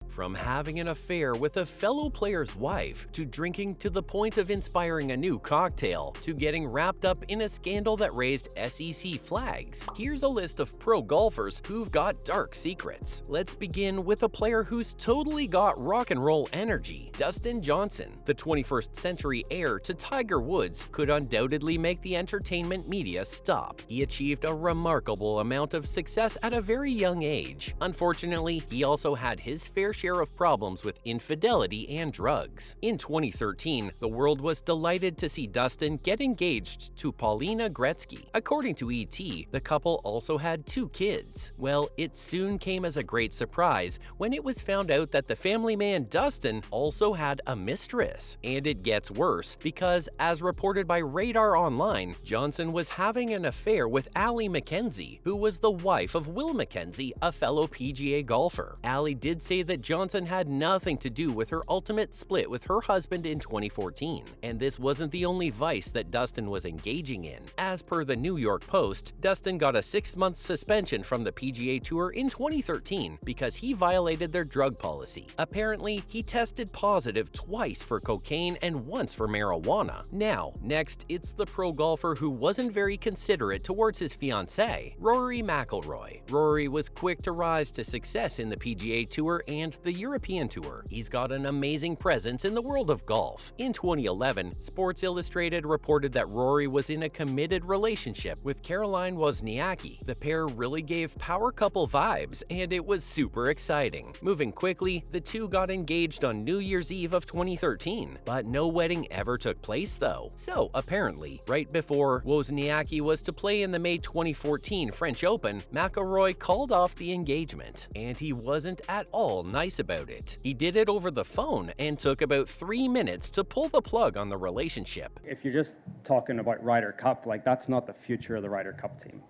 From having an affair with a fellow player's wife, to drinking to the point of inspiring a new cocktail, to getting wrapped up in a scandal that raised SEC flags, here's a list of pro golfers who've got dark secrets. Let's begin with a player who's totally got rock and roll energy. Dustin Johnson, the 21st century heir to Tiger Woods, could undoubtedly make the entertainment media stop. He achieved a remarkable amount of success at a very young age. Unfortunately, he also had his fair share of problems with infidelity and drugs. In 2013, the world was delighted to see Dustin get engaged to Paulina Gretzky. According to ET, the couple also had 2 kids. Well, it soon came as a great surprise when it was found out that the family man Dustin also had a mistress. And it gets worse, because as reported by Radar Online, Johnson was having an affair with Allie McKenzie, who was the wife of Will McKenzie, a fellow PGA golfer. Allie did say that Johnson had nothing to do with her ultimate split with her husband in 2014. And this wasn't the only vice that Dustin was engaging in. As per the New York Post, Dustin got a 6-month suspension from the PGA Tour in 2013 because he violated their drug policy. Apparently, he tested positive twice for cocaine and once for marijuana. Now, next, it's the pro golfer who wasn't very considerate towards his fiancée, Rory McIlroy. Rory was quick to rise to success in the PGA Tour and the European Tour. He's got an amazing presence in the world of golf. In 2011, Sports Illustrated reported that Rory was in a committed relationship with Caroline Wozniacki. The pair really gave power couple vibes, and it was super exciting. Moving quickly, the two got engaged on New Year's Eve of 2013, but no wedding ever took place though. So apparently, right before Wozniacki was to play in the May 2014 French Open, McIlroy called off the engagement, and he wasn't at all nice about it. He did it over the phone and took about 3 minutes to pull the plug on the relationship. If you're just talking about Ryder Cup, like that's not the future of the Ryder Cup team.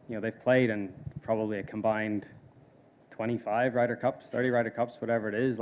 They've played in probably a combined 25 Ryder Cups, 30 Ryder Cups, whatever it is.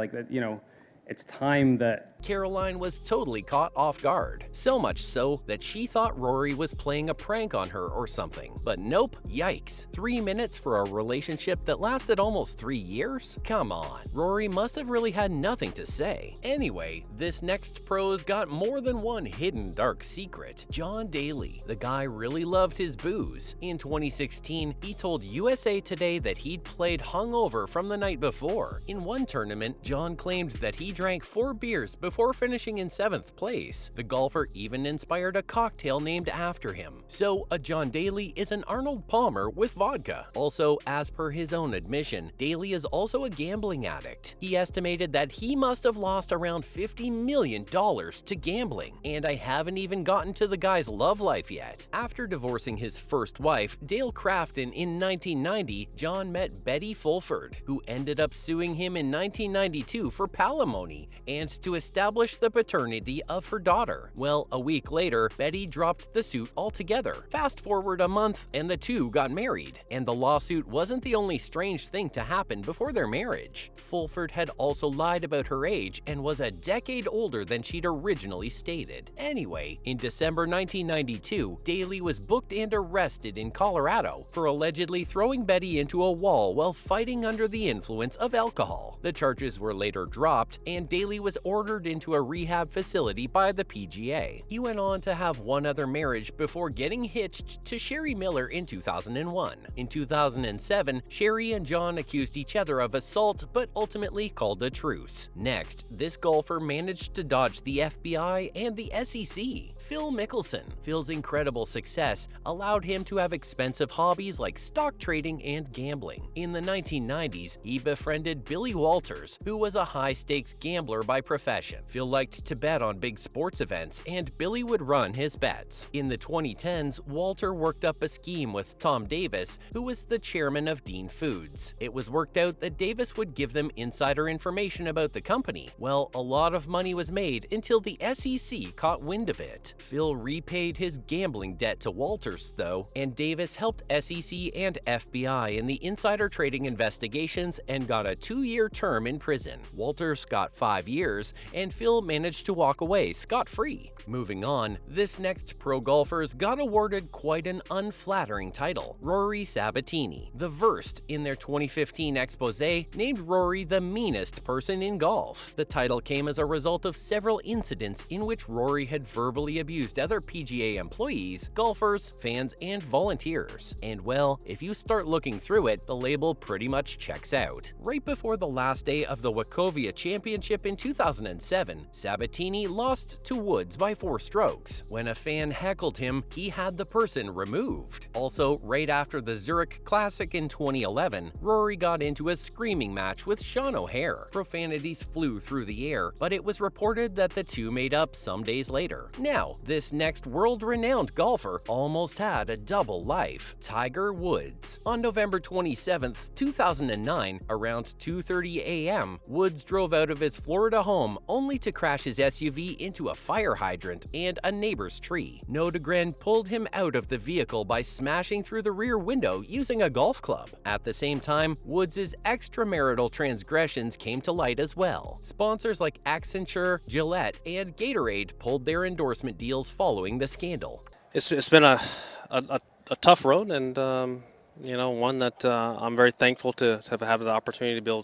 It's time that Caroline was totally caught off guard, so much so that she thought Rory was playing a prank on her or something. But nope, yikes. 3 minutes for a relationship that lasted almost 3 years? Come on, Rory must have really had nothing to say. Anyway, this next pro's got more than one hidden dark secret. John Daly. The guy really loved his booze. In 2016, he told USA Today that he'd played hungover from the night before. In one tournament, John claimed that he drank 4 beers before finishing in 7th place. The golfer even inspired a cocktail named after him. So a John Daly is an Arnold Palmer with vodka. Also, as per his own admission, Daly is also a gambling addict. He estimated that he must have lost around $50 million to gambling. And I haven't even gotten to the guy's love life yet. After divorcing his first wife, Dale Crafton, in 1990, John met Betty Fulford, who ended up suing him in 1992 for palimony and to establish the paternity of her daughter. Well, a week later, Betty dropped the suit altogether. Fast forward a month, and the two got married. And the lawsuit wasn't the only strange thing to happen before their marriage. Fulford had also lied about her age and was a decade older than she'd originally stated. Anyway, in December 1992, Daly was booked and arrested in Colorado for allegedly throwing Betty into a wall while fighting under the influence of alcohol. The charges were later dropped, and Daly was ordered into a rehab facility by the PGA. He went on to have one other marriage before getting hitched to Sherry Miller in 2001. In 2007, Sherry and John accused each other of assault but ultimately called a truce. Next, this golfer managed to dodge the FBI and the SEC. Phil Mickelson. Phil's incredible success allowed him to have expensive hobbies like stock trading and gambling. In the 1990s, he befriended Billy Walters, who was a high-stakes gambler by profession. Phil liked to bet on big sports events, and Billy would run his bets. In the 2010s, Walter worked up a scheme with Tom Davis, who was the chairman of Dean Foods. It was worked out that Davis would give them insider information about the company. Well, a lot of money was made until the SEC caught wind of it. Phil repaid his gambling debt to Walters, though, and Davis helped SEC and FBI in the insider trading investigations and got a 2-year term in prison. Walters got got 5 years, and Phil managed to walk away scot-free. Moving on, this next pro golfer's got awarded quite an unflattering title. Rory Sabatini. The Verst, in their 2015 expose, named Rory the meanest person in golf. The title came as a result of several incidents in which Rory had verbally abused other PGA employees, golfers, fans, and volunteers. And well, if you start looking through it, the label pretty much checks out. Right before the last day of the Wachovia Championship in 2007, Sabatini lost to Woods by 4 strokes. When a fan heckled him, he had the person removed. Also, right after the Zurich Classic in 2011, Rory got into a screaming match with Sean O'Haire. Profanities flew through the air, but it was reported that the two made up some days later. Now, this next world-renowned golfer almost had a double life. Tiger Woods. On November 27, 2009, around 2:30 a.m., Woods drove out of his Florida home only to crash his SUV into a fire hydrant and a neighbor's tree. Nordegren pulled him out of the vehicle by smashing through the rear window using a golf club. At the same time, Woods' extramarital transgressions came to light as well. Sponsors like Accenture, Gillette, and Gatorade pulled their endorsement deals following the scandal. It's been a tough road, and one that I'm very thankful to have had the opportunity to be able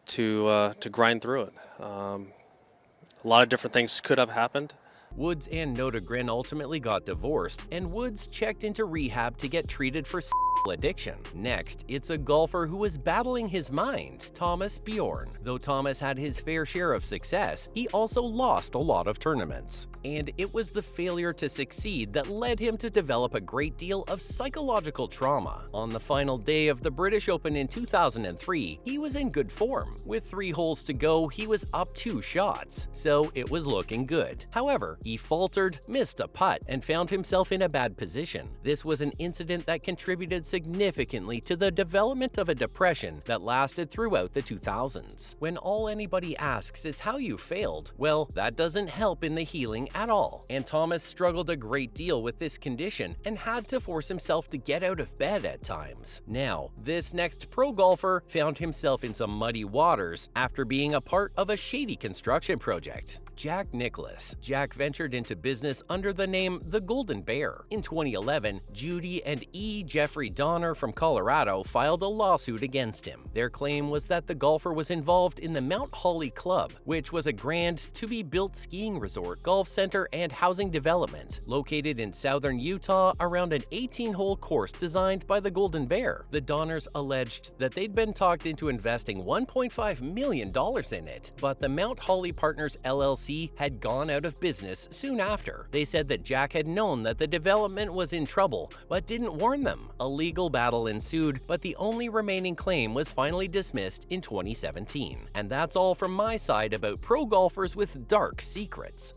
to grind through it. A lot of different things could have happened. Woods and Nordegren ultimately got divorced, and Woods checked into rehab to get treated for addiction. Next, it's a golfer who was battling his mind, Thomas Bjorn. Though Thomas had his fair share of success, he also lost a lot of tournaments. And it was the failure to succeed that led him to develop a great deal of psychological trauma. On the final day of the British Open in 2003, he was in good form. With 3 holes to go, he was up 2 shots, so it was looking good. However, he faltered, missed a putt, and found himself in a bad position. This was an incident that contributed significantly to the development of a depression that lasted throughout the 2000s. When all anybody asks is how you failed, well, that doesn't help in the healing at all. And Thomas struggled a great deal with this condition and had to force himself to get out of bed at times. Now, this next pro golfer found himself in some muddy waters after being a part of a shady construction project. Jack Nicklaus. Jack ventured into business under the name The Golden Bear. In 2011, Judy and E. Jeffrey Donner from Colorado filed a lawsuit against him. Their claim was that the golfer was involved in the Mount Holly Club, which was a grand to-be-built skiing resort, golf center, and housing development located in southern Utah around an 18-hole course designed by the Golden Bear. The Donners alleged that they'd been talked into investing $1.5 million in it, but the Mount Holly Partners LLC had gone out of business soon after. They said that Jack had known that the development was in trouble, but didn't warn them. A legal battle ensued, but the only remaining claim was finally dismissed in 2017. And that's all from my side about pro golfers with dark secrets.